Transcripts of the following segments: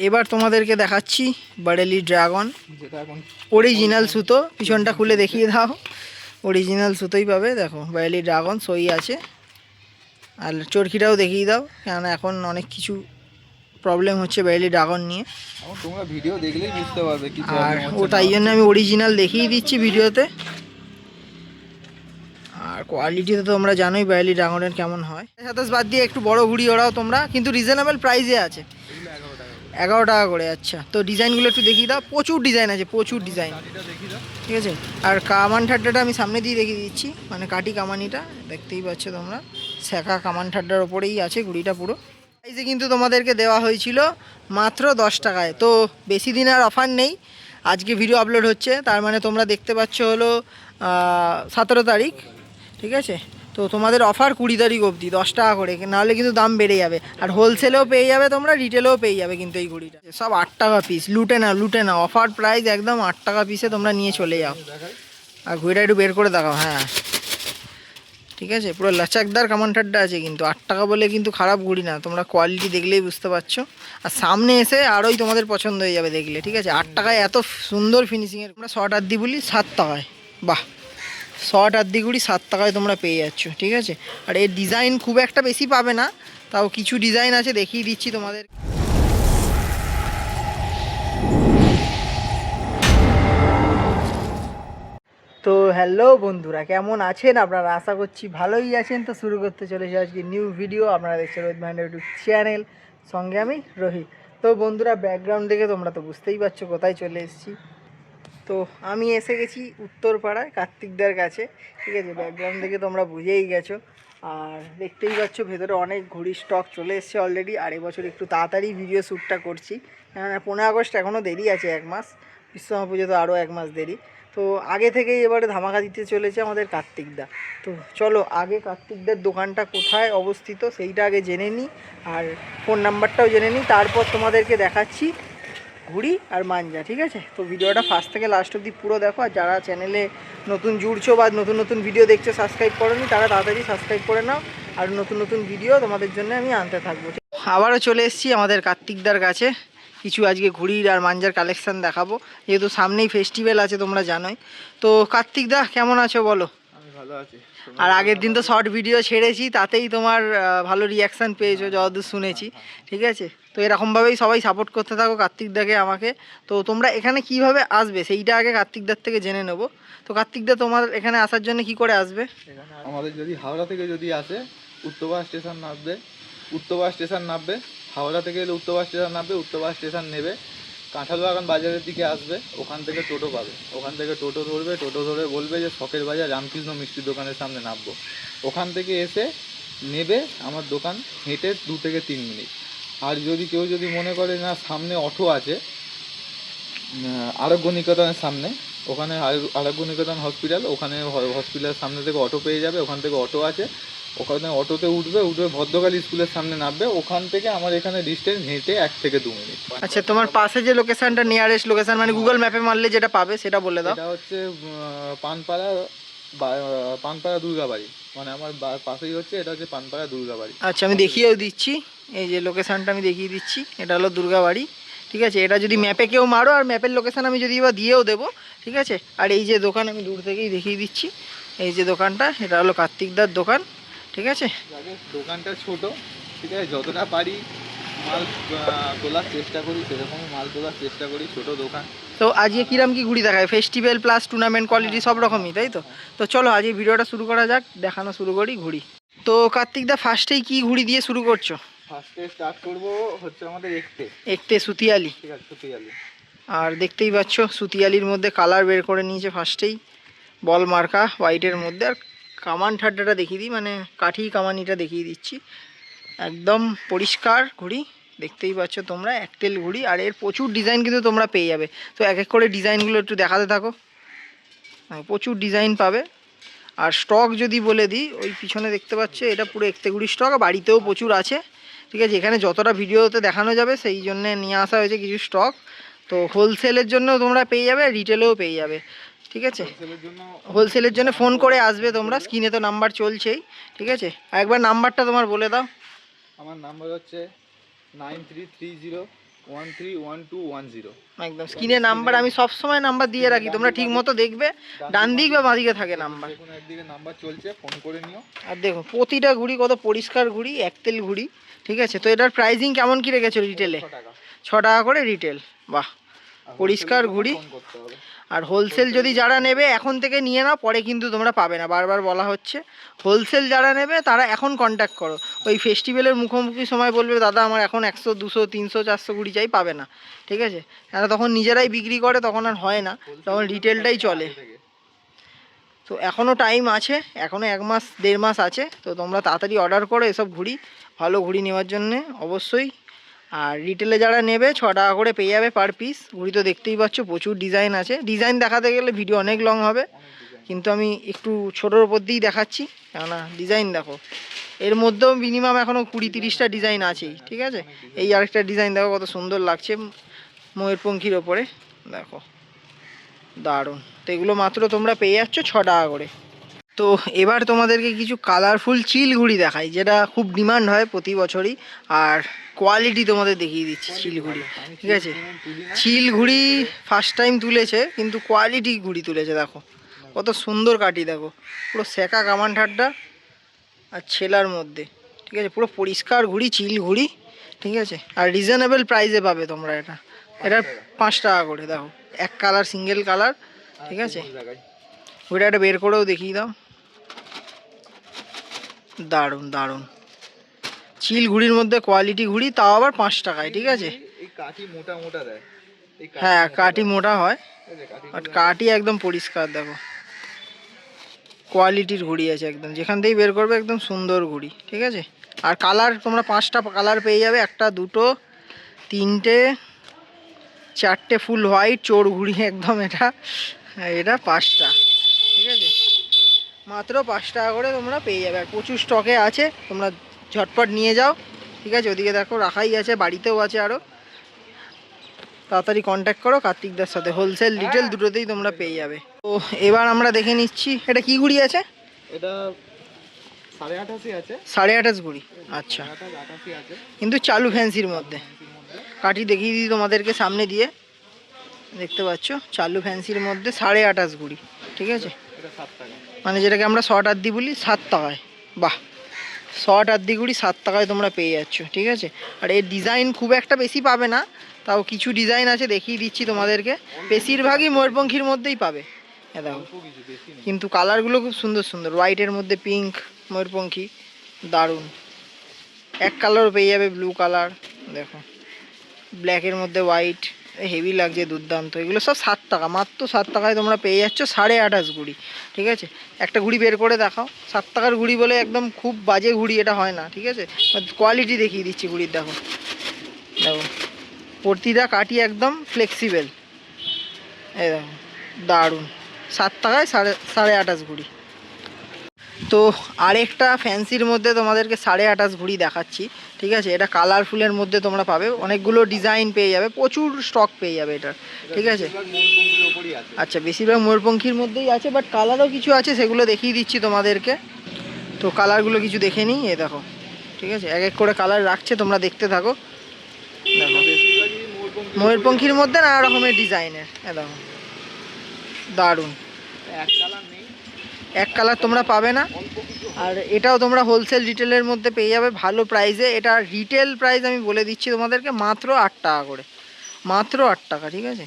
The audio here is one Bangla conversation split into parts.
এবার তোমাদেরকে দেখাচ্ছি বারেলি ড্রাগন, যেটা এখন অরিজিনাল সুতো। পিছনটা খুলে দেখিয়ে দাও, অরিজিনাল সুতোই পাবে। দেখো বারেলি ড্রাগন সই আছে। আর চরকিটাও দেখিয়ে দাও, কেননা এখন অনেক কিছু প্রবলেম হচ্ছে বারেলি ড্রাগন নিয়ে। এখন তোমরা ভিডিও দেখলেই বুঝতে পারবে কি আর প্রবলেম ও হচ্ছে না তাই জন্য হচ্ছে। আমি অরিজিনাল দেখিয়ে দিচ্ছি ভিডিওতে। আর কোয়ালিটি তো তোমরা জানোই বারেলি ড্রাগনের কেমন হয়। 27 বাদ দিয়ে একটু বড় ঘুড়ি ওরাও তোমরা, কিন্তু রিজনেবল প্রাইসে আছে, এগুলো 11 টাকা করে। 11 টাকা করে। আচ্ছা, তো ডিজাইনগুলো একটু দেখিয়ে দাও। প্রচুর ডিজাইন আছে, প্রচুর ডিজাইন, চাবিটা দেখি দাও। ঠিক আছে। আর কামান ঠাড্ডাটা আমি সামনে দিয়ে দেখিয়ে দিচ্ছি, মানে কাটি কামানিটা দেখতেই পাচ্ছ তোমরা। শেখা কামান ঠাড্ডার ওপরেই আছে ঘুড়িটা পুরো। প্রাইসে কিন্তু তোমাদেরকে দেওয়া হয়েছিল মাত্র 10 টাকায়। তো বেশি দিন আর অফার নেই, আজকে ভিডিও আপলোড হচ্ছে, তার মানে তোমরা দেখতে পাচ্ছ হলো 17 তারিখ, ঠিক আছে। তো তোমাদের অফার 20 তারিখ অবধি 10 টাকা করে, নাহলে কিন্তু দাম বেড়ে যাবে। আর হোলসেলেও পেয়ে যাবে তোমরা, রিটেলেও পেয়ে যাবে কিন্তু এই ঘুড়িটা। সব 8 টাকা পিস, লুটে না লুটে না, অফার প্রাইস একদম 8 টাকা পিসে তোমরা নিয়ে চলে যাও। আর ঘুড়িটা একটু বের করে দেখাও, হ্যাঁ ঠিক আছে। পুরো লাচাকদার কামান ঠাড্ডা আছে, কিন্তু 8 টাকা বলে কিন্তু খারাপ ঘুড়ি না, তোমরা কোয়ালিটি দেখলেই বুঝতে পারছো। আর সামনে এসে আরোই তোমাদের পছন্দ হয়ে যাবে দেখলে, ঠিক আছে। 8 টাকায় এত সুন্দর ফিনিশিংয়ের আমরা শর্ট আদ্দি বলি 7 টাকায়, বাহ, শর্ট আদ্দি ঘুড়ি 7 টাকায় তোমরা পেয়ে যাচ্ছ, ঠিক আছে। আর এর ডিজাইন খুব একটা বেশি পাবে না, তাও কিছু ডিজাইন আছে, দেখিয়ে দিচ্ছি তোমাদের। তো হ্যালো বন্ধুরা, কেমন আছেন আপনারা? আশা করছি ভালোই আছেন। তো শুরু করতে চলেছি আজকে নিউ ভিডিও। আপনারা দেখছেন রোহিত ভান্ডার ইউটিউব চ্যানেল, সঙ্গে আমি রোহিত। তো বন্ধুরা, ব্যাকগ্রাউন্ড দেখে তোমরা তো বুঝতেই পারছো কোথায় চলে এসেছি। তো আমি এসে গেছি উত্তরপাড়ায় কার্তিকদার কাছে, ঠিক আছে। ব্যাকগ্রাউন্ড দেখে তোমরা বুঝেই গেছো। আর দেখতেই পাচ্ছ ভেতরে অনেক ঘুড়ির স্টক চলে এসছে অলরেডি। আর এবছর একটু তাড়াতাড়ি ভিডিও শ্যুটটা করছি, 15 আগস্ট এখনও দেরি আছে, 1 মাস। বিশ্বকর্মা পুজো তো আরও 1 মাস দেরি। তো আগে থেকেই এবারে ধামাকা দিতে চলেছে আমাদের কার্তিকদা। তো চলো আগে কার্তিকদার দোকানটা কোথায় অবস্থিত সেইটা আগে জেনে নিই, আর ফোন নাম্বারটাও জেনে নিই, তারপর তোমাদেরকে দেখাচ্ছি ঘুড়ি আর মাঞ্জা, ঠিক আছে। তো ভিডিওটা ফার্স্ট থেকে লাস্ট অবধি পুরো দেখো। আর যারা চ্যানেলে নতুন জুড়ছো বা নতুন নতুন ভিডিও দেখছো সাবস্ক্রাইব করোনি, তারা তাড়াতাড়ি সাবস্ক্রাইব করে নাও। আর নতুন নতুন ভিডিও তোমাদের জন্য আমি আনতে থাকবো। আবারও চলে এসেছি আমাদের কার্তিকদার কাছে, কিছু আজকে ঘুড়ির আর মাঞ্জার কালেকশান দেখাবো, যেহেতু সামনেই ফেস্টিভ্যাল আছে তোমরা জানোই। তো কার্তিকদা কেমন আছো বলো? আমি ভালো আছি। আর আগের দিন তো শর্ট ভিডিও ছেড়েছি, তাতেই তোমার ভালো রিয়াকশান পেয়েছো যতদূর শুনেছি, ঠিক আছে। তো এরকমভাবেই সবাই সাপোর্ট করতে থাকো কার্তিকদাকে, আমাকে। তো তোমরা এখানে কিভাবে আসবে সেইটা আগে কার্তিকদার থেকে জেনে নেবো। তো কার্তিকদা, তোমার এখানে আসার জন্য কি করে আসবে? এখানে আমাদের যদি হাওড়া থেকে যদি আসে, উত্তরপাড়া স্টেশন নামবে, উত্তরপাড়া স্টেশন নামবে। হাওড়া থেকে এলে উত্তরপাড়া স্টেশন নামবে, উত্তরপাড়া স্টেশন নেবে, কাঁঠালবাগান বাজারের দিকে আসবে, ওখান থেকে টোটো পাবে। ওখান থেকে টোটো ধরবে, টোটো ধরে বলবে যে শখের বাজার রামকৃষ্ণ মিষ্টির দোকানের সামনে নামবো। ওখান থেকে এসে নেবে আমার দোকান, হেঁটে 2 থেকে 3 মিনিট। আর যদি কেউ যদি মনে করে না সামনে অটো আছে, আরোগ্য নিকেতনের সামনে, ওখানে আরোগ্য নিকেতন হসপিটাল, ওখানে হসপিটালের সামনে থেকে অটো পেয়ে যাবে। ওখান থেকে অটো আছে, ওখানে অটোতে উঠবে, ভদ্রকালী স্কুলের সামনে নামবে। ওখান থেকে আমার এখানে ডিস্টেন্স হেঁটে 1 থেকে 2 মিনিট। আচ্ছা, তোমার পাশে যে লোকেশনটা, নিয়ারেস্ট লোকেশন, মানে গুগল ম্যাপে মারলে যেটা পাবে সেটা বলে দাও। এটা হচ্ছে পানপাড়া দুর্গাবাড়ি, মানে আমার পাশেই হচ্ছে, এটা হচ্ছে পানপাড়া দুর্গাবাড়ি। আচ্ছা, আমি দেখিয়েও দিচ্ছি, এই যে লোকেশানটা আমি দেখিয়ে দিচ্ছি, এটা হলো দুর্গাবাড়ি, ঠিক আছে। এটা যদি ম্যাপে কেউ মারো, আর ম্যাপের লোকেশান আমি যদি বা দিয়েও দেবো, ঠিক আছে। আর এই যে দোকান, আমি দূর থেকেই দেখিয়ে দিচ্ছি, এই যে দোকানটা, এটা হলো কার্তিকদার দোকান, ঠিক আছে। দোকানটা ছোট, ঠিক আছে, যতটা পারি মাল তোলার চেষ্টা করি, সেরকমই মাল তোলার চেষ্টা করি, ছোট দোকান। তো আজকে কিরাম কি ঘুড়ি দেখায়? ফেস্টিভ্যাল প্লাস টুর্নামেন্ট কোয়ালিটি সব রকমই, তাই তো? তো চলো আজ এই ভিডিওটা শুরু করা যাক, দেখানো শুরু করি ঘুড়ি। তো কার্তিকদা, ফার্স্টেই কি ঘুড়ি দিয়ে শুরু করছো? ফার্স্টে স্টার্ট করবো হচ্ছে আমাদের একটে সুতিয়ালি, ঠিক আছে, সুতিয়ালি। আর দেখতেই পাচ্ছ সুতিয়ালির মধ্যে কালার বের করে নিয়েছে ফার্স্টেই, বল মার্কা হোয়াইটের মধ্যে। আর কামান ঠাড্ডাটা দেখিয়ে দিই, মানে কাঠি কামানিটা দেখিয়ে দিচ্ছি, একদম পরিষ্কার ঘুড়ি, দেখতেই পাচ্ছ তোমরা, একটেল ঘুড়ি। আর এর প্রচুর ডিজাইন কিন্তু তোমরা পেয়ে যাবে। তো এক এক করে ডিজাইনগুলো একটু দেখাতে থাকো, প্রচুর ডিজাইন পাবে। আর স্টক যদি বলে দিই, ওই পিছনে দেখতে পাচ্ছ, এটা পুরো একতে ঘুড়ি স্টক, বাড়িতেও প্রচুর আছে, ঠিক আছে। এখানে যতটা ভিডিওতে দেখানো যাবে সেই জন্য নিয়ে আসা হয়েছে কিছু স্টক। তো হোলসেলের জন্য তোমরা পেয়ে যাবে, রিটেলেও পেয়ে যাবে, ঠিক আছে। হোলসেলের জন্য ফোন করে আসবে তোমরা, স্ক্রিনে তো নাম্বার চলছেই, ঠিক আছে। আর একবার নাম্বারটা তোমার বলে দাও। আমার নাম্বার হচ্ছে 131210। একদম স্ক্রিনে নাম্বার আমি সব সময় নাম্বার দিয়ে রাখি, তোমরা ঠিক মতো দেখবে ডান দিক বা বাঁ দিকে থাকে নাম্বার। যে কোনো একদিকে নাম্বার চলছে, ফোন করে নিও। আর দেখো প্রতিটা ঘুড়ি কত পরিষ্কার ঘুড়ি, একতেল ঘুড়ি, ঠিক আছে। তো এটার প্রাইসিং কেমন কি রেখেছো রিটেলে? 6 টাকা। 6 টাকা করে রিটেল, বাহ আর পরিষ্কার wholesale ঘুড়ি। ফোন করতে হবে। আর হোলসেল যদি যারা নেবে এখন থেকে নিয়ে নাও, পরে কিন্তু তোমরা পাবে না, বারবার বলা হচ্ছে। হোলসেল যারা নেবে তারা এখন কন্ট্যাক্ট করো, ওই ফেস্টিভ্যালের মুখোমুখি সময় বলবে দাদা আমার এখন 100 200 300 400 ঘুড়ি চাই, পাবে না, ঠিক আছে। এরা তখন নিজেরাই বিক্রি করে, তখন আর হয় না, তখন রিটেলটাই চলে। তো এখনও টাইম আছে, এখনও 1 মাস 1.5 মাস আছে, তো তোমরা তাড়াতাড়ি অর্ডার করো এসব ঘুড়ি, ভালো ঘুড়ি নেওয়ার জন্যে অবশ্যই। আর রিটেলে যারা নেবে 6 টাকা করে পেয়ে যাবে পার পিস। ঘুড়ি তো দেখতেই পাচ্ছ প্রচুর ডিজাইন আছে, ডিজাইন দেখাতে গেলে ভিডিও অনেক লং হবে, কিন্তু আমি একটু ছোটোর উপর দিয়েই দেখাচ্ছি, কেননা ডিজাইন দেখো এর মধ্যেও মিনিমাম এখনও 20-30টা ডিজাইন আছেই, ঠিক আছে। এই আরেকটা ডিজাইন দেখো কত সুন্দর লাগছে ময়ূরপঙ্খীর ওপরে, দেখো দারুণ। তো এগুলো মাত্র তোমরা পেয়ে যাচ্ছ 6 টাকা করে। তো এবার তোমাদেরকে কিছু কালারফুল চিল ঘুড়ি দেখাই, যেটা খুব ডিমান্ড হয় প্রতি বছরই, আর কোয়ালিটি তোমাদের দেখিয়ে দিচ্ছি চিল ঘুড়ি, ঠিক আছে। চিল ঘুড়ি ফার্স্ট টাইম তুলেছে, কিন্তু কোয়ালিটি ঘুড়ি তুলেছে, দেখো কত সুন্দর কাটি, দেখো পুরো সেকা কামান ঠাড্ডা আর ছেলার মধ্যে, ঠিক আছে। পুরো পরিষ্কার ঘুড়ি, চিল ঘুড়ি, ঠিক আছে। আর রিজনেবল প্রাইসে পাবে তোমরা এটা, এটার 5 টাকা করে। দেখো এক কালার, সিঙ্গেল কালার, ঠিক আছে। ওইটা একটা বের করেও দেখিয়ে দাও, দারুণ দারুণ চিল ঘুড়ির মধ্যে কোয়ালিটি ঘুড়ি, তাও আবার 5 টাকায়, ঠিক আছে। এই কাঠি মোটা মোটা দেয়, হ্যাঁ কাঠি মোটা হয়, বাট কাঠি একদম পরিষ্কার, দেখো কোয়ালিটির ঘুড়ি আছে একদম, যেখান থেকেই বের করবে একদম সুন্দর ঘুড়ি, ঠিক আছে। আর কালার তোমরা 5টা কালার পেয়ে যাবে, 1টা 2টো 3টে 4টে ফুল হোয়াইট চোর ঘুড়ি একদম, এটা এটা 5টা, ঠিক আছে। মাত্র 5 টাকা করে তোমরা পেয়ে যাবে, আর প্রচুর স্টকে আছে, তোমরা ঝটপট নিয়ে যাও, ঠিক আছে। ওদিকে দেখো রাখাই আছে, বাড়িতেও আছে আরও, তাড়াতাড়ি কন্ট্যাক্ট করো কার্তিকদার সাথে, হোলসেল রিটেল দুটোতেই তোমরা পেয়ে যাবে। তো এবার আমরা দেখে নিচ্ছি এটা কি ঘুড়ি আছে। এটা 88.5 আছে, 28.5 ঘুড়ি, আচ্ছা, 88 আছে, কিন্তু চালু ফ্যান্সির মধ্যে। কাঠি দেখিয়ে দিই তোমাদেরকে সামনে দিয়ে, দেখতে পাচ্ছ চালু ফ্যান্সির মধ্যে 28.5 ঘুড়ি, ঠিক আছে। এটা 7 টাকা, মানে যেটাকে আমরা শর্ট আদ্দি বলি, 7 টাকায়, বাহ শর্ট আদ্দি ঘুড়ি 7 টাকায় তোমরা পেয়ে যাচ্ছ, ঠিক আছে। আর এর ডিজাইন খুব একটা বেশি পাবে না, তাও কিছু ডিজাইন আছে দেখিয়ে দিচ্ছি তোমাদেরকে, বেশিরভাগই ময়ূরপঙ্খীর মধ্যেই পাবে, হ্যাঁ দেখো। অল্প কিছু, বেশি নেই। কিন্তু কালারগুলো খুব সুন্দর সুন্দর, হোয়াইটের মধ্যে পিঙ্ক ময়ূরপঙ্খী, দারুণ। এক কালারও পেয়ে যাবে ব্লু কালার, দেখো ব্ল্যাকের মধ্যে হোয়াইট, হেভি লাগছে, দুর্দান্ত। এগুলো সব 7 টাকা, মাত্র 7 টাকায় তোমরা পেয়ে যাচ্ছ 28.5 ঘুড়ি, ঠিক আছে। একটা ঘুড়ি বের করে দেখাও, 7 টাকার ঘুড়ি বলে একদম খুব বাজে ঘুড়ি এটা হয় না, ঠিক আছে। কোয়ালিটি দেখিয়ে দিচ্ছি ঘুড়ির, দেখো দেখো প্রতিটা কাঠি একদম ফ্লেক্সিবল, এই দেখো দারুণ। 7 টাকায় 28.5 ঘুড়ি। তো আরেকটা ফ্যান্সির মধ্যে তোমাদেরকে 28.5 ঘুড়ি দেখাচ্ছি, ঠিক আছে। এটা কালারফুলের মধ্যে তোমরা পাবে, অনেকগুলো ডিজাইন পেয়ে যাবে, প্রচুর স্টক পেয়ে যাবে এটা, ঠিক আছে। ময়ূরপঙ্খীর ওপরই আছে। আচ্ছা বেশিরভাগ ময়ূরপঙ্খীর মধ্যেই আছে, বাট কালারও কিছু আছে, সেগুলো দেখিয়ে দিচ্ছি তোমাদেরকে। তো কালারগুলো কিছু দেখে নিই, এ দেখো, ঠিক আছে। এক এক করে কালার রাখছে, তোমরা দেখতে থাকো, দেখো বেশিরভাগই ময়ূরপঙ্খীর মধ্যে নানা রকমের ডিজাইনের, এ দেখো দারুণ। এক কালার নেই, এক কালার তোমরা পাবে না। অল্প কিছু। আর এটাও তোমরা হোলসেল রিটেলের মধ্যে পেয়ে যাবে ভালো প্রাইসে। এটা রিটেল প্রাইস আমি বলে দিচ্ছি তোমাদেরকে, মাত্র 8 টাকা করে, মাত্র 8 টাকা, ঠিক আছে।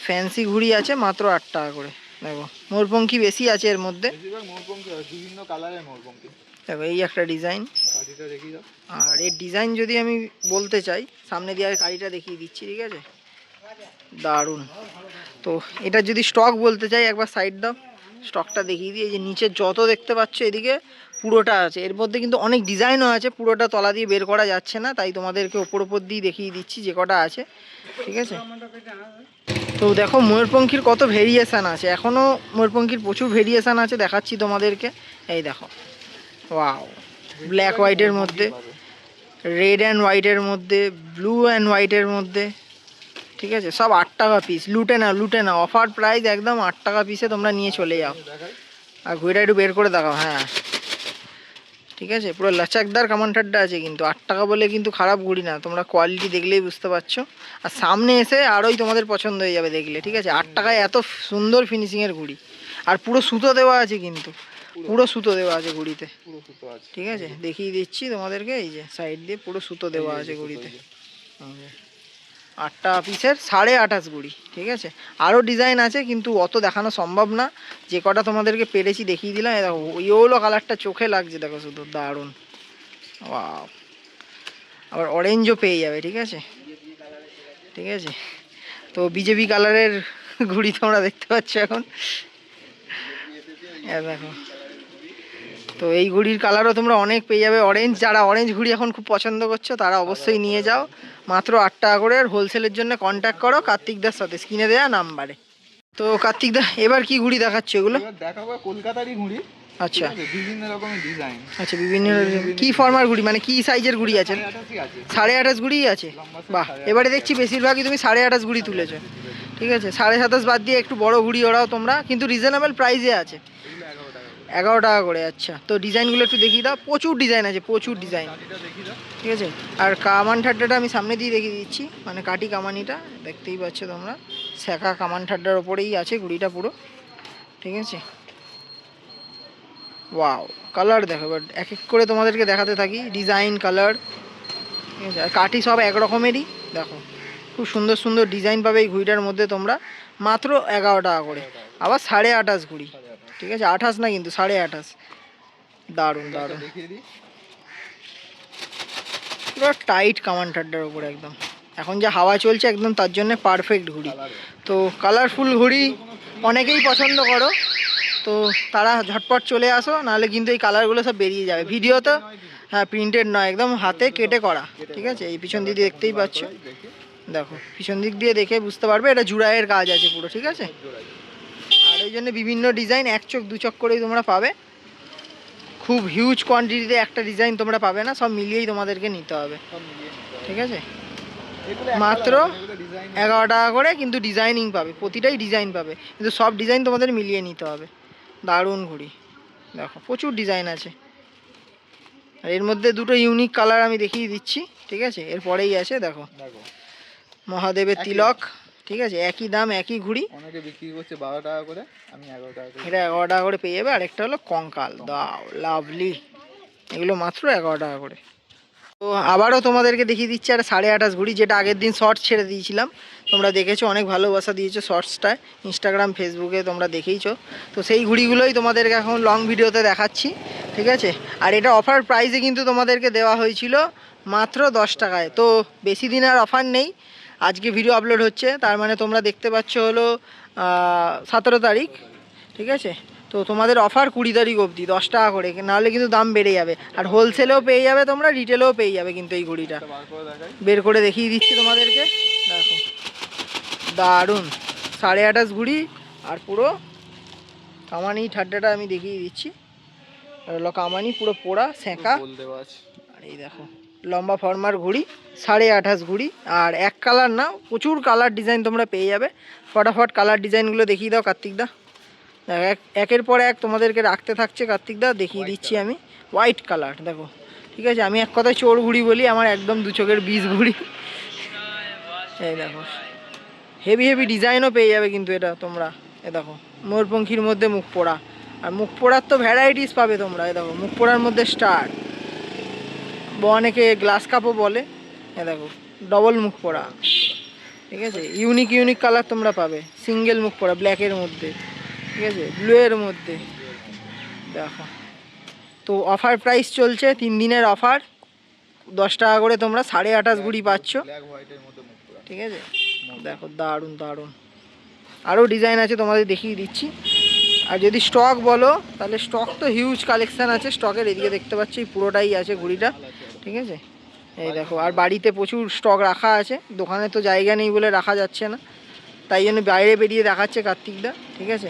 ফ্যান্সি ঘুড়ি আছে মাত্র 8 টাকা করে, দেখো ময়ূরপঙ্খী বেশি আছে এর মধ্যে, বেশিরভাগ ময়ূরপঙ্খী হয়, বিভিন্ন কালারের ময়ূরপঙ্খী। দেখো এই একটা ডিজাইন। কাঠিটা দেখিয়ে দাও। আর এর ডিজাইন যদি আমি বলতে চাই, সামনে দিয়ে আর কালিটা দেখিয়ে দিচ্ছি, ঠিক আছে, দারুণ। তো এটা যদি স্টক বলতে চাই, একবার সাইড দাও, স্টকটা দেখিয়ে দিই। এই যে নিচে যত দেখতে পাচ্ছ এদিকে পুরোটা আছে, এর মধ্যে কিন্তু অনেক ডিজাইনও আছে, পুরোটা তলা দিয়ে বের করা যাচ্ছে না, তাই তোমাদেরকে ওপর দিয়ে দেখিয়ে দিচ্ছি যে কটা আছে, ঠিক আছে। তো দেখো ময়ূরপঙ্খীর কত ভেরিয়েশান আছে, এখনও ময়ূরপঙ্খীর প্রচুর ভেরিয়েশান আছে, দেখাচ্ছি তোমাদেরকে। এই দেখো ওয়াও, ব্ল্যাক হোয়াইটের মধ্যে, রেড অ্যান্ড হোয়াইটের মধ্যে, ব্লু অ্যান্ড হোয়াইটের মধ্যে, ঠিক আছে। সব 8 টাকা পিস, লুটে না, অফার প্রাইস একদম 8 টাকা পিসে তোমরা নিয়ে চলে যাও। আর ঘুড়িটা একটু বের করে দেখাও, হ্যাঁ ঠিক আছে, পুরো লাচাকদার কামান ঠাড্ডা আছে কিন্তু। 8 টাকা বলে কিন্তু খারাপ ঘুড়ি না, তোমরা কোয়ালিটি দেখলেই বুঝতে পারছো। আর সামনে এসে আরোই তোমাদের পছন্দ হয়ে যাবে দেখলে, ঠিক আছে। 8 টাকায় এত সুন্দর ফিনিশিংয়ের ঘুড়ি, আর পুরো সুতো দেওয়া আছে কিন্তু, পুরো সুতো দেওয়া আছে ঘুড়িতে, পুরো সুতো আছে। ঠিক আছে। দেখিয়ে দিচ্ছি তোমাদেরকে, এই যে সাইড দিয়ে পুরো সুতো দেওয়া আছে ঘুড়িতে। 8 টাকা পিসের 28.5 ঘুড়ি, ঠিক আছে। আরও ডিজাইন আছে কিন্তু অত দেখানো সম্ভব না, যে কটা তোমাদেরকে পেরেছি দেখিয়ে দিলাম। এই দেখো ইয়েলো কালারটা চোখে লাগছে, দেখো শুধু দারুণ। ওয়াও, আবার অরেঞ্জও পেয়ে যাবে, ঠিক আছে, ঠিক আছে। তো বিজেপি কালারের ঘুড়ি তোমরা দেখতে পাচ্ছ এখন, দেখো। তো এই ঘুড়ির কালারও তোমরা অনেক পেয়ে যাবে, অরেঞ্জ। যারা অরেঞ্জ ঘুড়ি এখন খুব পছন্দ করছো তারা অবশ্যই নিয়ে যাও, মাত্র 8 টাকা করে। আর হোলসেলের জন্য কন্ট্যাক্ট করো কার্তিকদার সাথে, স্ক্রিনে দেওয়া নাম্বারে। তো কার্তিকদা এবার কি ঘুড়ি দেখাচ্ছ এগুলো? এবার দেখাবো কলকাতারই ঘুড়ি। আচ্ছা বিভিন্ন রকমের ডিজাইন। আচ্ছা, বিভিন্ন কি ফর্মার ঘুড়ি, মানে কি সাইজের ঘুড়ি আছে? 28.5 ঘুড়িই আছে। বাহ, এবারে দেখছি বেশিরভাগই তুমি 28.5 ঘুড়ি তুলেছো, ঠিক আছে। 27.5 বাদ দিয়ে একটু বড় ঘুড়ি ওরাও তোমরা, কিন্তু রিজনেবল প্রাইসে আছে, 11 টাকা করে। আচ্ছা, তো ডিজাইনগুলো একটু দেখিয়ে দাও। প্রচুর ডিজাইন আছে, প্রচুর ডিজাইন, ঠিক আছে। আর কামান ঠাড্ডাটা আমি সামনে দিয়ে দেখিয়ে দিচ্ছি, মানে কাটি কামানিটা দেখতেই পাচ্ছ তোমরা, শেখা কামান ঠাড্ডার ওপরেই আছে ঘুড়িটা পুরো, ঠিক আছে। ওয়াও, কালার দেখো, এবার এক এক করে তোমাদেরকে দেখাতে থাকি, ডিজাইন কালার, ঠিক আছে। আর কাঠি সব এক রকমেরই, দেখো খুব সুন্দর সুন্দর ডিজাইন পাবে এই ঘুড়িটার মধ্যে তোমরা, মাত্র 11 টাকা করে। আবার 28.5 ঘুড়ি, ঠিক আছে, 28 না কিন্তু 28.5। দারুণ দারুণ, পুরো টাইট কামান ঠাড্ডার উপরে একদম, এখন যা হাওয়া চলছে একদম তার জন্য পারফেক্ট ঘুড়ি। তো কালারফুল ঘুড়ি অনেকেই পছন্দ করো, তো তারা ঝটপট চলে আসো, নাহলে কিন্তু এই কালারগুলো সব বেরিয়ে যাবে ভিডিওতে। হ্যাঁ, প্রিন্টেড নয়, একদম হাতে কেটে করা, ঠিক আছে। এই পিছন দিক দিয়ে দেখতেই পাচ্ছ, দেখো পিছন দিক দিয়ে দেখে বুঝতে পারবে এটা জুড়াইয়ের কাজ আছে পুরো, ঠিক আছে। আর এই জন্য বিভিন্ন ডিজাইন 1 চোখ 2 চোখ করেই তোমরা পাবে, খুব হিউজ কোয়ান্টিটিতে একটা ডিজাইন তোমরা পাবে না, সব মিলিয়েই তোমাদেরকে নিতে হবে, ঠিক আছে। মাত্র 11 টাকা করে, কিন্তু ডিজাইনিং পাবে, প্রতিটাই ডিজাইন পাবে, কিন্তু সব ডিজাইন তোমাদের মিলিয়ে নিতে হবে। দারুণ ঘুড়ি, দেখো প্রচুর ডিজাইন আছে। আর এর মধ্যে দুটো ইউনিক কালার আমি দেখিয়ে দিচ্ছি, ঠিক আছে। এরপরেই আছে দেখো মহাদেবের তিলক, ঠিক আছে, একই দাম একই ঘুড়ি, অনেকে বিক্রি করছে 12 টাকা করে, আমি 11 টাকা করে। এটা 11 টাকা করে পেয়ে যাবে। আর একটা হলো কঙ্কাল, দাও লাভলি, এগুলো মাত্র 11 টাকা করে। তো আবারও তোমাদেরকে দেখিয়ে দিচ্ছি আর 28.5 ঘুড়ি, যেটা আগের দিন শর্টস ছেড়ে দিয়েছিলাম, তোমরা দেখেছো, অনেক ভালোবাসা দিয়েছো শর্টসটায়, ইনস্টাগ্রাম ফেসবুকে তোমরা দেখেইছো। তো সেই ঘুড়িগুলোই তোমাদেরকে এখন লং ভিডিওতে দেখাচ্ছি, ঠিক আছে। আর এটা অফার প্রাইসে কিন্তু তোমাদেরকে দেওয়া হয়েছিল মাত্র 10 টাকায়। তো বেশি দিন আর অফার নেই, আজকে ভিডিও আপলোড হচ্ছে, তার মানে তোমরা দেখতে পাচ্ছ হলো 17 তারিখ, ঠিক আছে। তো তোমাদের অফার 20 তারিখ অবধি 10 টাকা করে, নাহলে কিন্তু দাম বেড়ে যাবে। আর হোলসেলেও পেয়ে যাবে তোমরা, রিটেলেও পেয়ে যাবে কিন্তু এই ঘুড়িটা। বের করে দেখিয়ে দিচ্ছি তোমাদেরকে, দেখো দারুণ 28.5 ঘুড়ি, আর পুরো কামানি ঠাড্ডাটা আমি দেখিয়ে দিচ্ছি, আর হলো কামানি পুরো পোড়া সেঁকা। আর এই দেখো লম্বা ফর্মার ঘুড়ি, 28.5 ঘুড়ি। আর এক কালার না, প্রচুর কালার ডিজাইন তোমরা পেয়ে যাবে। ফটাফট কালার ডিজাইনগুলো দেখিয়ে দাও কার্তিকদা। দেখো একের পর এক তোমাদেরকে রাখতে থাকছে কার্তিকদা, দেখিয়ে দিচ্ছি আমি। হোয়াইট কালার দেখো, ঠিক আছে। আমি এক কথায় চোর ঘুড়ি বলি, আমার একদম 2 চোখের 20 ঘুড়ি। এই দেখো হেভি হেভি ডিজাইনও পেয়ে যাবে কিন্তু এটা তোমরা। এ দেখো ময়ূরপঙ্খীর মধ্যে মুখ পোড়া, আর মুখ পোড়ার তো ভ্যারাইটিস পাবে তোমরা। এ দেখো মুখ পোড়ার মধ্যে স্টার, অনেকে গ্লাস কাপও বলে। এ দেখো ডবল মুখ পোড়া, ঠিক আছে। ইউনিক ইউনিক কালার তোমরা পাবে, সিঙ্গেল মুখ পোড়া ব্ল্যাকের মধ্যে, ঠিক আছে, ব্লু এর মধ্যে, দেখো। তো অফার প্রাইস চলছে, 3 দিনের অফার, 10 টাকা করে তোমরা 28.5 ঘুড়ি পাচ্ছ, ঠিক আছে। দেখো দারুণ দারুণ, আরও ডিজাইন আছে তোমাদের দেখিয়ে দিচ্ছি। আর যদি স্টক বলো তাহলে স্টক তো হিউজ কালেকশান আছে স্টকের, এদিকে দেখতে পাচ্ছি পুরোটাই আছে ঘুড়িটা, ঠিক আছে। এই দেখো, আর বাড়িতে প্রচুর স্টক রাখা আছে, দোকানে তো জায়গা নেই বলে রাখা যাচ্ছে না, তাই জন্য বাইরে বেরিয়ে দেখাচ্ছে কার্তিকদা, ঠিক আছে।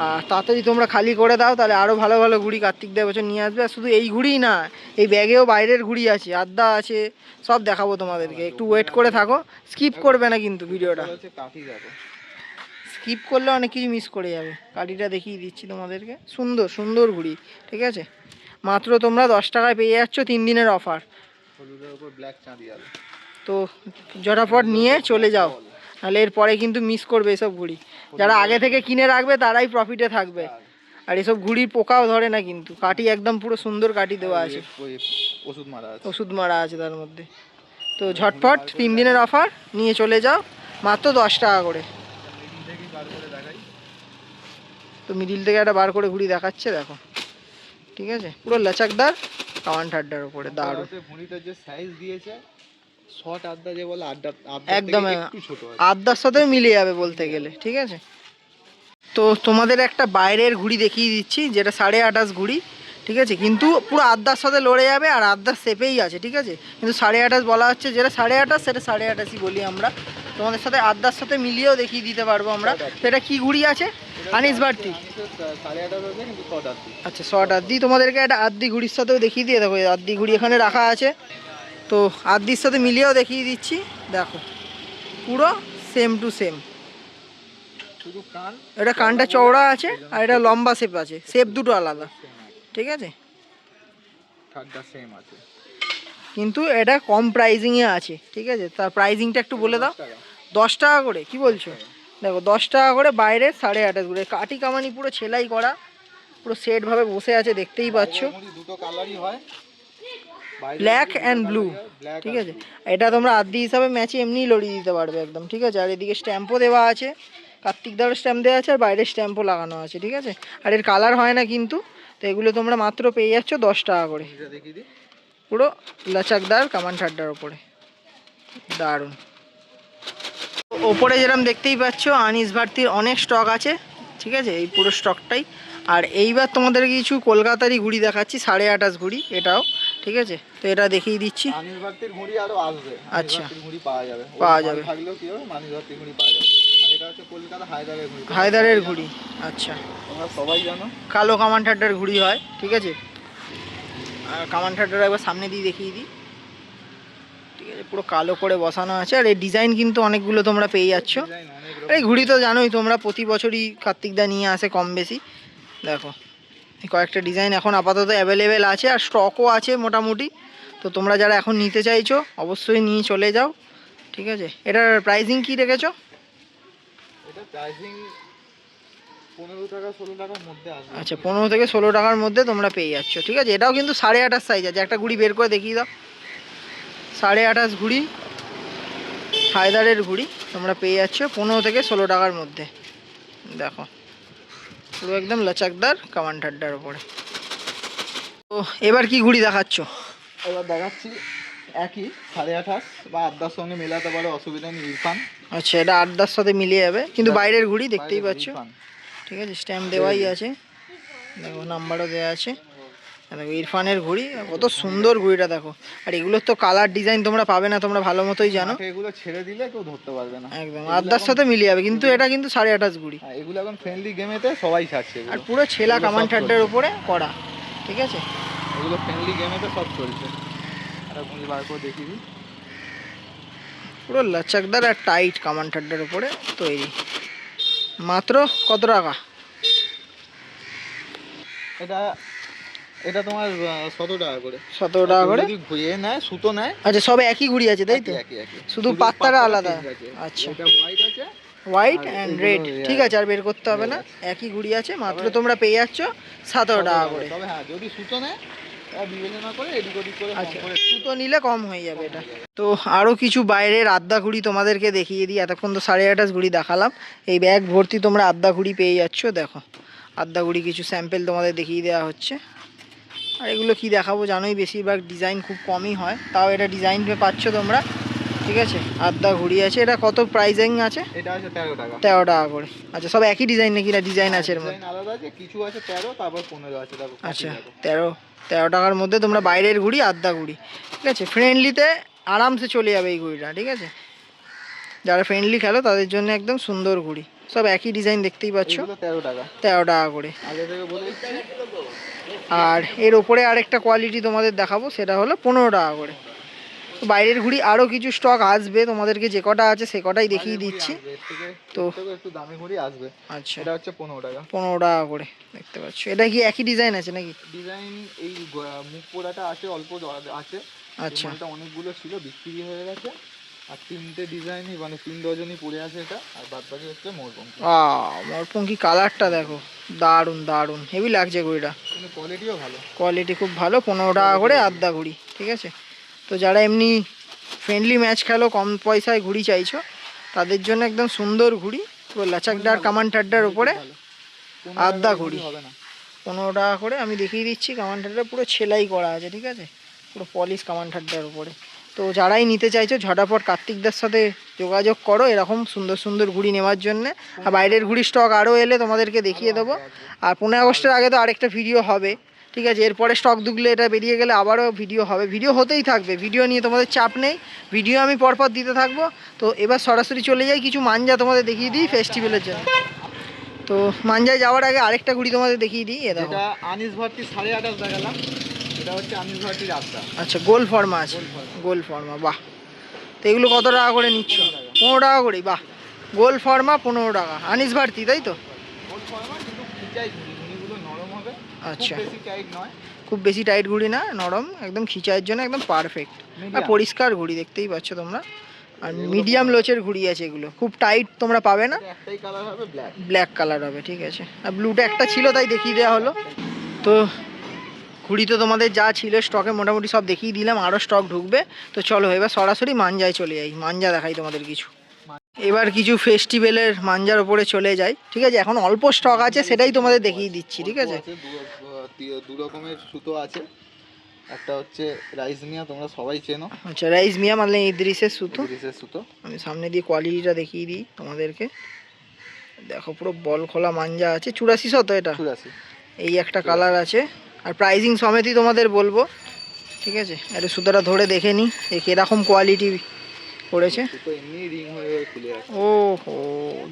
আর তাড়াতাড়ি তোমরা খালি করে দাও, তাহলে আরও ভালো ভালো ঘুড়ি কার্তিকদা এবছর নিয়ে আসবে। আর শুধু এই ঘুড়িই না, এই ব্যাগেও বাইরের ঘুড়ি আছে, আদ্যা আছে, সব দেখাবো তোমাদেরকে। একটু ওয়েট করে থাকো, স্কিপ করবে না কিন্তু ভিডিওটা, স্কিপ করলে অনেক কিছু মিস করে যাবে। কাঠিটা দেখিয়ে দিচ্ছি তোমাদেরকে, সুন্দর সুন্দর ঘুড়ি, ঠিক আছে। মাত্র তোমরা 10 টাকায় পেয়ে যাচ্ছ 3 দিনের অফার। হলুদের উপর ব্ল্যাক চাঁদি আলো। তো ঝটাফট নিয়ে চলে যাও, নাহলে এরপরে কিন্তু মিস করবে এসব ঘুড়ি। যারা আগে থেকে কিনে রাখবে তারাই প্রফিটে থাকবে। আর এসব ঘুড়ির পোকাও ধরে না, কিন্তু কাঠি একদম পুরো সুন্দর কাঠি দেওয়া আছে, ওষুধ মারা আছে। ওষুধ মারা আছে তার মধ্যে। তো ঝটপট 3 দিনের অফার নিয়ে চলে যাও, মাত্র 10 টাকা করে। মিডিল থেকেই বার করে দেখাই। তো মিডিল থেকে একটা বার করে ঘুড়ি দেখাচ্ছে, দেখো। ঠিক আছে, পুরো লচকদার কামান ঠাড্ডার উপরে দারুণ। ঘুড়িটা যে সাইজ দিয়েছে, শর্ট আড্ডা যে বলে, আড্ডা একদম একটু ছোট আছে, আড্ডার সাথেও মিলে যাবে বলতে গেলে। ঠিক আছে, তো তোমাদের একটা বাইরের ঘুড়ি দেখিয়ে দিচ্ছি, যেটা 28.5 ঘুড়ি। ঠিক আছে, কিন্তু পুরো আড্ডার সাথে লড়ে যাবে আর আড্ডার শেপেই আছে। ঠিক আছে, কিন্তু 28.5 বলা হচ্ছে, যেটা 28.5 সেটা 28.5ই বলি আমরা। তোমাদের সাথে আড্ডার সাথে মিলিয়েও দেখিয়ে দিতে পারবো আমরা। তো এটা কি ঘুড়ি আছে? আনিস বাড়তি। 8.5 আছে কিন্তু শর্ট আড্ডি। আচ্ছা, শর্ট আদ্দি। তোমাদেরকে একটা আদ্দি ঘুড়ির সাথেও দেখিয়ে দিয়ে, দেখো আদ্দি ঘুড়ি এখানে রাখা আছে। তো আদ্দির সাথে মিলিয়েও দেখিয়ে দিচ্ছি, দেখো পুরো সেম টু সেম। শুধু কান, এটা কানটা চওড়া আছে আর এটা লম্বা শেপ আছে, শেপ দুটো আলাদা। ঠিক আছে, ঠাড্ডা সেম আছে, কিন্তু এটা কম প্রাইজিংয়ে আছে। ঠিক আছে, তার প্রাইজিংটা একটু বলে দাও। 10 টাকা করে, কি বলছো? দেখো 10 টাকা করে, বাইরে 28.5 করে, কাঠি কামানি পুরো সেলাই করা, পুরো সেটভাবে বসে আছে, দেখতেই পাচ্ছ। দুটো কালারই হয়, ব্ল্যাক অ্যান্ড ব্লু। ঠিক আছে, এটা তোমরা আদ্দি হিসাবে ম্যাচে এমনিই লড়িয়ে দিতে পারবে একদম। ঠিক আছে, আর এদিকে স্ট্যাম্পও দেওয়া আছে, কার্তিক দার স্ট্যাম্প দেওয়া আছে, আর বাইরে স্ট্যাম্পও লাগানো আছে। ঠিক আছে, আর এর কালার হয় না কিন্তু। তো এগুলো তোমরা মাত্র পেয়ে যাচ্ছ 10 টাকা করে, পুরো লচকদার কামান ঠাড্ডার ওপরে, দারুণ। ওপরে যেরকম দেখতেই পাচ্ছ, আনিস ভারতীর অনেক স্টক আছে। ঠিক আছে, এই পুরো স্টকটাই। আর এইবার তোমাদের কিছু কলকাতারই ঘুড়ি দেখাচ্ছি, 28.5 ঘুড়ি এটাও। ঠিক আছে, তো এটা দেখিয়ে দিচ্ছি। আনিস ভারতীর ঘুড়ি আরো আসবে। আচ্ছা, ঘুড়ি পাওয়া যাবে, পাওয়া যাবে, থাকলেও কি হবে, আনিস ভারতীর ঘুড়ি পাওয়া যাবে। আর এটা হচ্ছে কলকাতা হায়দারের ঘুড়ি। হায়দারের ঘুড়ি, আচ্ছা। তোমরা সবাই জানো কালো কামান ঠাড্ডার ঘুড়ি হয়। ঠিক আছে, আর কামান ঠাড্ডার একবার সামনে দিয়ে দেখিয়ে দিই। ঠিক আছে, পুরো কালো করে বসানো আছে। আর এই ডিজাইন কিন্তু অনেকগুলো তোমরা পেয়ে যাচ্ছ। এই ঘুড়ি তো জানোই তোমরা, প্রতি বছরই কার্তিকদা নিয়ে আসে কম বেশি। দেখো এই কয়েকটা ডিজাইন এখন আপাতত অ্যাভেলেবেল আছে, আর স্টকও আছে মোটামুটি। তো তোমরা যারা এখন নিতে চাইছো অবশ্যই নিয়ে চলে যাও। ঠিক আছে, এটার প্রাইসিং কি রেখেছো? এটা প্রাইসিং 15 টাকা 16 টাকার মধ্যে আসবে। আচ্ছা, 15 থেকে 16 টাকার মধ্যে তোমরা পেয়ে যাচ্ছ। ঠিক আছে, এটাও কিন্তু 28.5 সাইজ আছে। একটা ঘুড়ি বের করে দেখিয়ে দাও। 28.5 ঘুড়ি, হায়দারের ঘুড়ি তোমরা পেয়ে যাচ্ছ 15 থেকে 16 টাকার মধ্যে। দেখো পুরো একদম লচকদার কামান ঠাড্ডার ওপরে। তো এবার কি ঘুড়ি দেখাচ্ছ? এবার দেখাচ্ছি একই 28.5 বা আড্ডার সঙ্গে মেলাতে পারো, অসুবিধা নেই। ইরফান। আচ্ছা, এটা আড্ডার সাথে মিলিয়ে যাবে, কিন্তু বাইরের ঘুড়ি দেখতেই পাচ্ছ। ইরফান। ঠিক আছে, স্ট্যাম্প দেওয়াই আছে, দেখো নাম্বারও দেওয়া আছে। দেখো ইরফানের ঘুড়ি, কত সুন্দর ঘুড়িটা দেখো। আর এগুলোর তো কালার ডিজাইন তোমরা পাবে না, তোমরা ভালো মতোই জানো। এগুলো ছেড়ে দিলে কেউ ধরতে পারবে না, একদম আড্ডার সাথে মিলিয়ে যাবে। কিন্তু এটা কিন্তু 28.5 ঘুড়ি। এগুলো এখন ফ্রেন্ডলি গেমেতে সবাই ছাড়ছে। আর পুরো ছেলা কামান ঠাড্ডার উপরে করা। ঠিক আছে, এগুলো ফ্রেন্ডলি গেমেতে সব চলছে। একটা ঘুড়ি বার করে দেখিয়ে দিই। পুরো লচকদার আর টাইট কামান ঠাড্ডার উপরে তৈরি। মাত্র কত টাকা? এটা এটা তোমার 17 টাকা করে। 17 টাকা করে যদি ঘুরিয়ে নেয়, সুতো নেয়। আচ্ছা, সব একই ঘুড়ি আছে তাই তো? একই একই, শুধু পাত্তাটা আলাদা। আচ্ছা, আচ্ছা, এটা হোয়াইট আছে, হোয়াইট আর অ্যান্ড এগুলো রেড। red ঠিক আছে, আর বের করতে হবে না, একই ঘুড়ি আছে। মাত্র তোমরা পেয়ে যাচ্ছ 17 টাকা করে। তবে হ্যাঁ, যদি সুতো নেয় বিবেচনা করে এদিক ওদিক করে কম আচ্ছা, করে। সুতো নিলে কম হয়ে যাবে এটা। তো আরও কিছু বাইরের আদ্যা ঘুড়ি তোমাদেরকে দেখিয়ে দিই। এতক্ষণ তো 28.5 ঘুড়ি দেখালাম, এই ব্যাগ ভর্তি তোমরা আদ্যা ঘুড়ি পেয়ে যাচ্ছ। দেখো আদ্যা ঘুড়ি কিছু স্যাম্পেল তোমাদের দেখিয়ে দেওয়া হচ্ছে। আর এগুলো কি দেখাবো জানোই, বেশিরভাগ ডিজাইন খুব কমই হয়, তাও এটা ডিজাইন পাচ্ছ তোমরা। ঠিক আছে, আদ্যা ঘুড়ি আছে। এটা কত প্রাইসিং আছে? এটা আছে 13 টাকা। 13 টাকা করে। আচ্ছা, সব একই ডিজাইন নাকি না ডিজাইন আছে এর মধ্যে? ডিজাইন আলাদা আছে, কিছু আছে 13, তারপর 15 আছে। দেখো আচ্ছা, 13 টাকার মধ্যে তোমরা বাইরের ঘুড়ি, আদ্যা ঘুড়ি। ঠিক আছে, ফ্রেন্ডলিতে আরামসে চলে যাবে এই ঘুড়িটা। ঠিক আছে, যারা ফ্রেন্ডলি খেলো তাদের জন্য একদম সুন্দর ঘুড়ি। সব একই ডিজাইন দেখতেই পাচ্ছ। 13 টাকা। 13 টাকা করে। আগে থেকে বলে দিচ্ছি। আর এর ওপরে আরেকটা কোয়ালিটি তোমাদের দেখাবো, সেটা হলো 15 টাকা করে। তো বাইরের ঘুড়ি আরও কিছু স্টক আসবে, তোমাদেরকে যে কটা আছে সে কটাই দেখিয়ে দিচ্ছি। তো একটু দামি ঘড়ি আসবে। আচ্ছা, এটা হচ্ছে 15 টাকা। 15 টাকা করে দেখতে পাচ্ছ। এটা কি একই ডিজাইন আছে নাকি? ডিজাইন এই মুখ পোড়াটা আছে, অল্প আছে। আচ্ছা, মালটা অনেকগুলো ছিল, বিক্রি হয়ে গেছে। আর 3টে ডিজাইনই মানে 3 ডজনই পড়ে আছে এটা। আর বাদ বাকি হচ্ছে ময়ূরপঙ্খী। ময়ূরপঙ্খী কালারটা দেখো, দারুণ দারুণ হেভি লাগছে ঘুড়িটা, কিন্তু কোয়ালিটিও ভালো। কোয়ালিটি খুব ভালো। 15 টাকা করে আদ্যা ঘুড়ি, ঠিক আছে। তো যারা এমনি ফ্রেন্ডলি ম্যাচ খেলো, কম পয়সায় ঘুড়ি চাইছো, তাদের জন্য একদম সুন্দর ঘুড়ি, পুরো লাচাকদার কামান ঠাড্ডার উপরে আদ্যা ঘুড়ি। হবে না। 15 টাকা করে আমি দেখিয়ে দিচ্ছি। কামান ঠাড্ডা পুরো সেলাই করা আছে, ঠিক আছে, পুরো পলিশ কামান ঠাড্ডার উপরে। তো যারাই নিতে চাইছো ঝটাপট কার্তিকদার সাথে যোগাযোগ করো এরকম সুন্দর সুন্দর ঘুড়ি নেওয়ার জন্য। আর বাইরের ঘুড়ি স্টক আরও এলে তোমাদেরকে দেখিয়ে দেবো। আর 15 আগস্টের আগে তো আরেকটা ভিডিও হবে, ঠিক আছে। এরপরে স্টক ঢুকলে এটা বেরিয়ে গেলে আবারও ভিডিও হবে, ভিডিও হতেই থাকবে, ভিডিও নিয়ে তোমাদের চাপ নেই, ভিডিও আমি পরপর দিতে থাকবো। তো এবার সরাসরি চলে যাই কিছু মাঞ্জা তোমাদের দেখিয়ে দিই ফেস্টিভ্যালের জন্য। তো মাঞ্জায় যাওয়ার আগে আরেকটা ঘুড়ি তোমাদের দেখিয়ে দিই। এটা আনিস ভার্টি 28.5 দেখালাম, এটা হচ্ছে আনিস ভার্টির আদ্যা। আচ্ছা, গোল ফর্মা আছে, গোল ফর্মা, বাহ। তো এগুলো কত টাকা করে নিচ্ছ? 15 টাকা করেই, বাহ। গোল ফর্মা 15 টাকা, আনিস ভারতী, তাই তো? গোল ফর্মা কিন্তু খিচাই ঘুড়িগুলো নরম হবে। আচ্ছা, বেশি টাইট নয়, খুব বেশি টাইট ঘুড়ি না, নরম, একদম খিচাইয়ের জন্য একদম পারফেক্ট। আর পরিষ্কার ঘুড়ি দেখতেই পাচ্ছ তোমরা। আর মিডিয়াম লোচের ঘুড়ি আছে এগুলো, খুব টাইট তোমরা পাবে না। একটাই কালার হবে, ব্ল্যাক, ব্ল্যাক কালার হবে, ঠিক আছে। আর ব্লুটা একটা ছিল তাই দেখিয়ে দেওয়া হলো। তো ঘুড়ি তো তোমাদের যা ছিল স্টকে মোটামুটি সব দেখিয়ে দিলাম, আরও স্টক ঢুকবে। তো চলো এবার সরাসরি মাঞ্জায় চলে যাই, মাঞ্জা দেখাই তোমাদের কিছু। এবার কিছু ফেস্টিভ্যালের মাঞ্জার ওপরে চলে যাই, ঠিক আছে। এখন অল্প স্টক আছে, সেটাই তোমাদের দেখিয়ে দিচ্ছি, ঠিক আছে। দু রকমের সুতো আছে। একটা হচ্ছে রাইস মিয়া, তোমরা সবাই চেনো। আচ্ছা, রাইস মিয়া মানে ইদ্রিসের সুতো। ইদ্রিসের সুতো। আমি সামনে দিয়ে কোয়ালিটিটা দেখিয়ে দিই তোমাদেরকে। দেখো পুরো বল খোলা মাঞ্জা আছে, 8400 তো এটা। 84। এই একটা কালার আছে। আর প্রাইজিং সমেতই তোমাদের বলবো, ঠিক আছে। এটা সুতোটা ধরে দেখে নিই এরকম কোয়ালিটি পড়েছে। ও হো,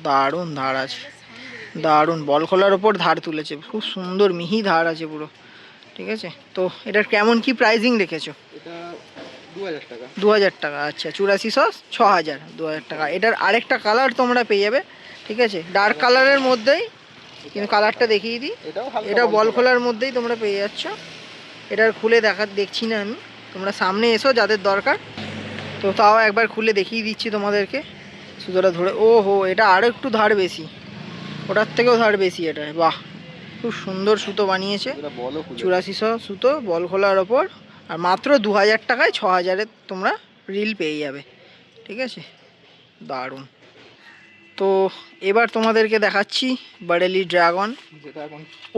দারুণ ধার আছে, দারুণ বল খোলার ওপর ধার তুলেছে, খুব সুন্দর মিহি ধার আছে পুরো, ঠিক আছে। তো এটার কেমন কি প্রাইজিং রেখেছো? এটা 2000 টাকা। 2000 টাকা, আচ্ছা। 8400 6000, 2000 টাকা। এটার আরেকটা কালার তোমরা পেয়ে যাবে, ঠিক আছে, ডার্ক কালারের মধ্যেই, কিন্তু কালারটা দেখিয়ে দিই। এটা বল খোলার মধ্যেই তোমরা পেয়ে যাচ্ছ। এটার খুলে দেখছি না আমি, তোমরা সামনে এসো যাদের দরকার। তো তাও একবার খুলে দেখিয়ে দিচ্ছি তোমাদেরকে সুতোটা ধরে। ও হো, এটা আরও একটু ধার বেশি, ওটার থেকেও ধার বেশি এটা, বাহ। খুব সুন্দর সুতো বানিয়েছে, 8400 সুতো বল খোলার ওপর। আর মাত্র 2000 টাকায় 6000-এর তোমরা রিল পেয়ে যাবে, ঠিক আছে, দারুণ। তো এবার তোমাদেরকে দেখাচ্ছি বারেলি ড্রাগন,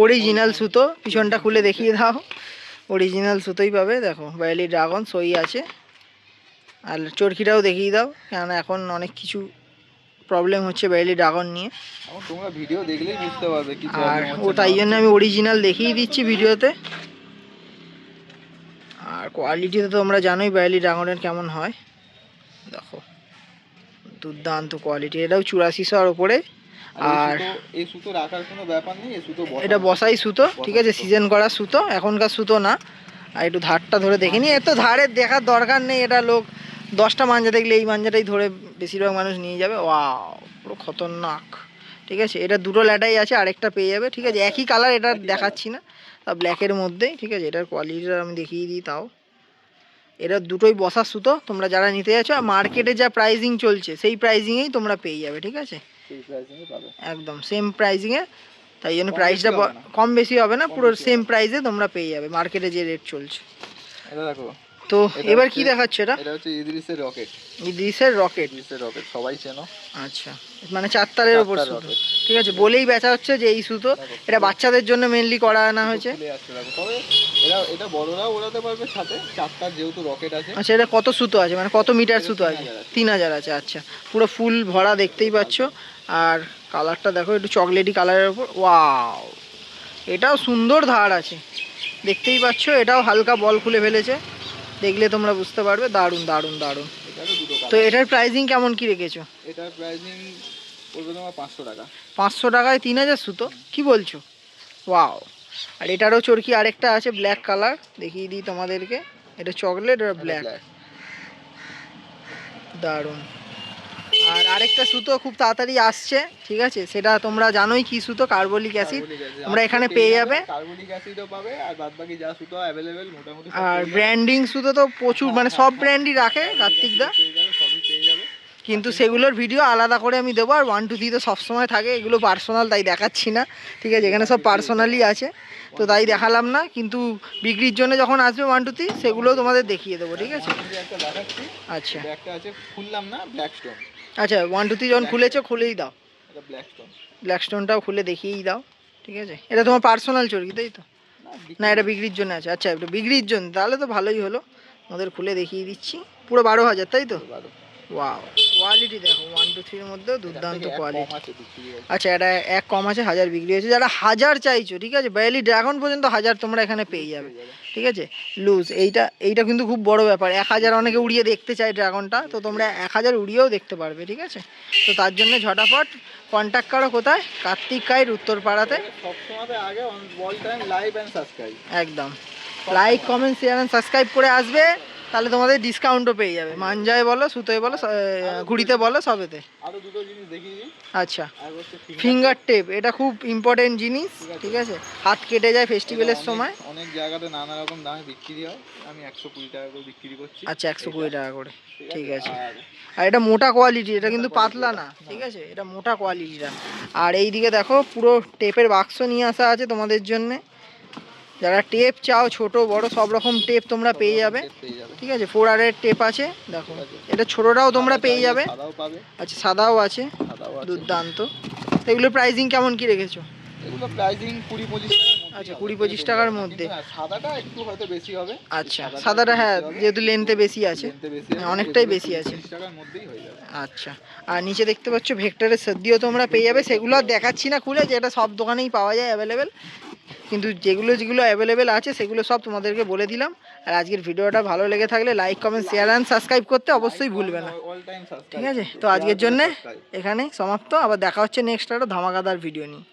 অরিজিনাল সুতো। পিছনটা খুলে দেখিয়ে দাও, অরিজিনাল সুতোই পাবে। দেখো বারেলি ড্রাগন সই আছে। আর চরকিটাও দেখিয়ে দাও, কেননা এখন অনেক কিছু প্রবলেম হচ্ছে বারেলি ড্রাগন নিয়ে। তোমরা ভিডিও দেখলেই বুঝতে পারবে কি প্রবলেম আর হচ্ছে। তাই জন্য আমি অরিজিনাল দেখিয়ে দিচ্ছি ভিডিওতে। আর কোয়ালিটিতে তো তোমরা জানোই বারেলি ড্রাগনের কেমন হয়, দেখো দুর্দান্ত কোয়ালিটি। এটাও 8400-এর ওপরে। আর এই সুতো রাখার কোনো ব্যাপার নেই, এই সুতো এটা বসাই সুতো, ঠিক আছে, সিজন করা সুতো, এখনকার সুতো না। আর একটু ধারটা ধরে দেখে নিই, এত ধারের দেখার দরকার নেই। এটা লোক 10টা মাঞ্জা দেখলে এই মাঞ্জাটাই ধরে বেশিরভাগ মানুষ নিয়ে যাবে। ওয়াও, পুরো খতরনাক, ঠিক আছে। এটা দুটো ল্যাটাই আছে, আরেকটা পেয়ে যাবে, ঠিক আছে। একই কালার, এটা দেখাচ্ছি না, তা ব্ল্যাকের মধ্যেই, ঠিক আছে। এটার কোয়ালিটিটা আমি দেখিয়ে দিই তাও। এটা দুটোই বসার সুতো, তোমরা যারা নিতে যাচ্ছ মার্কেটে যা প্রাইজিং চলছে সেই প্রাইজিংয়েই তোমরা পেয়ে যাবে, ঠিক আছে, একদম সেম প্রাইজিংয়ে। তাই জন্য প্রাইসটা কম বেশি হবে না, পুরো সেম প্রাইসে তোমরা পেয়ে যাবে মার্কেটে যে রেট চলছে। এটা দেখো। তো এবার কি দেখাচ্ছে এটা? এটা হচ্ছে ইদ্রিসের রকেট। ইদ্রিসের রকেট, ইদ্রিসের রকেট সবাই চেনো। আচ্ছা, মানে 4 তারের উপর সুতো, ঠিক আছে। বলেই বেচা হচ্ছে যে এই সুতো, এটা বাচ্চাদের জন্য মেইনলি করা আনা হয়েছে। তবে এটা বড়রাও ওড়াতে পারবে সাথে, 4 তার যেহেতু রকেট আছে। আচ্ছা, এটা কত সুতো আছে, মানে কত মিটার সুতো আছে? 3000 আছে, আচ্ছা। পুরো ফুল ভরা দেখতেই পাচ্ছ। আর কালারটা দেখো, একটু চকলেটি কালারের উপর, ওয়াও, এটাও সুন্দর ধার আছে দেখতেই পাচ্ছ। এটাও হালকা বল খুলে ফেলেছে, দেখলে তোমরা বুঝতে পারবে, দারুণ দারুণ দারুণ। তো এটার প্রাইজিং কেমন কি রেখেছো? এটার প্রাইজিং পড়বে তোমার 500 টাকা। 500 টাকায় 3000 সুতো, কি বলছো? ওয়াও। আর এটারও চরকি আরেকটা আছে ব্ল্যাক কালার, দেখিয়ে দিই তোমাদেরকে। এটা চকলেট আর ব্ল্যাক, দারুণ। আর আরেকটা সুতো খুব তাড়াতাড়ি আসছে, ঠিক আছে, সেটা তোমরা জানোই কি সুতো, কার্বলিক অ্যাসিড তোমরা এখানে পেয়ে যাবে। কার্বলিক অ্যাসিডও পাবে, আর বাদবাকি যা সুতো অ্যাভেলেবেল মোটামুটি সব আর পেয়ে যাবে। ব্র্যান্ডিং সুতো তো প্রচুর, মানে সব ব্র্যান্ডই রাখে কার্তিক দা, পেয়ে যাবে, সবই পেয়ে যাবে। কিন্তু সেগুলোর ভিডিও আলাদা করে আমি দেবো। আর 1 2 3 তো সবসময় থাকে, এগুলো পার্সোনাল তাই দেখাচ্ছি না, ঠিক আছে, এখানে সব পার্সোনালি আছে তো তাই দেখালাম না, কিন্তু বিক্রির জন্য যখন আসবে 1 2 3 সেগুলোও তোমাদের দেখিয়ে দেবো, ঠিক আছে। একটা দেখাচ্ছি, আচ্ছা একটা আছে, খুললাম না, ব্ল্যাক স্টোন। আচ্ছা, 1 2 3 যখন খুলেছো খুলেই দাও, এটা ব্ল্যাক স্টোন। ব্ল্যাক স্টোনটাও খুলে দেখিয়েই দাও, ঠিক আছে। এটা তোমার পার্সোনাল চরকি তাই তো? না এটা বিক্রির জন্য আছে, আচ্ছা এটা বিক্রির জন্য, তাহলে তো ভালোই হলো, আমাদের খুলে দেখিয়ে দিচ্ছি। পুরো 12,000 তাই তো? ওয়াও, কোয়ালিটি দেখো 1 2 3 এর মধ্যে দুর্দান্ত কোয়ালিটি। আচ্ছা এটা এক কম আছে, 1000 বিক্রি হয়েছে। যারা 1000 চাইছো, ঠিক আছে, বাইলি ড্রাগন পর্যন্ত 1000 তোমরা এখানে পেয়ে যাবে, ঠিক আছে। লুজ এইটা কিন্তু খুব বড় ব্যাপার, 1000 অনেকে উড়িয়ে দেখতে চায় ড্রাগনটা, তো তোমরা 1000 উড়িয়েও দেখতে পারবে, ঠিক আছে। তো তার জন্য ঝটাফট কন্ট্যাক্ট করো, কোথায়? কার্তিক কাইর উত্তরপাড়াতে। সবসময় আগে all time live and subscribe, একদম like comment share and subscribe করে আসবে, তাহলে তোমাদের ডিসকাউন্টও পেয়ে যাবে, মাঞ্জায় বলো, সুতোয় বলো, ঘুড়িতে বলো, সবেতে। আরো দুটো জিনিস দেখিয়ে দিই। আচ্ছা, আর হচ্ছে ফিঙ্গার টেপ, এটা খুব ইম্পর্টেন্ট জিনিস, ঠিক আছে, হাত কেটে যায় ফেস্টিভ্যালের সময়। অনেক জায়গাতে নানা রকম দামে বিক্রি হয়, আমি 120 টাকা করে বিক্রি করছি। আচ্ছা 120 টাকা করে, ঠিক আছে। আর আর এটা মোটা কোয়ালিটি, এটা কিন্তু পাতলা না, ঠিক আছে, এটা মোটা কোয়ালিটিটা। আর এই দিকে দেখো পুরো টেপের বাক্স নিয়ে আসা আছে তোমাদের জন্যে, যারা টেপ চাও ছোট বড় সব রকম টেপ তোমরা পেয়ে যাবে, ঠিক আছে। 4R এর টেপ আছে দেখো, এটা ছোটটাও তোমরা পেয়ে যাবে। সাদাও পাবে। আচ্ছা সাদাও আছে, দুর্দান্ত। তো এগুলোর প্রাইসিং কেমন কি রেখেছো? এগুলো প্রাইসিং 20-25 টাকার মধ্যে। আচ্ছা 20-25 টাকার মধ্যে। সাদাটা একটু হয়তো বেশি হবে। আচ্ছা সাদাটা হ্যাঁ, যেহেতু লেন্থে বেশি আছে, অনেকটাই বেশি আছে। 20 টাকার মধ্যেই হয়ে যাবে। আচ্ছা, আর নিচে দেখতে পাচ্ছ ভেক্টরের সর্দিও তোমরা পেয়ে যাবে, সেগুলো আর দেখাচ্ছি না খুলে, যেটা সব দোকানেই পাওয়া যায় অ্যাভেলেবেল, কিন্তু যেগুলো অ্যাভেলেবেল আছে সেগুলো সব তোমাদেরকে বলে দিলাম। আর আজকের ভিডিওটা ভালো লেগে থাকলে like comment share and subscribe করতে অবশ্যই ভুলবে না, অল টাইম সাবস্ক্রাইব। ঠিক আছে। তো আজকের জন্য এখানে সমাপ্ত, আবার দেখা হচ্ছে নেক্সট একটা ধামাকাদার ভিডিও নিয়ে।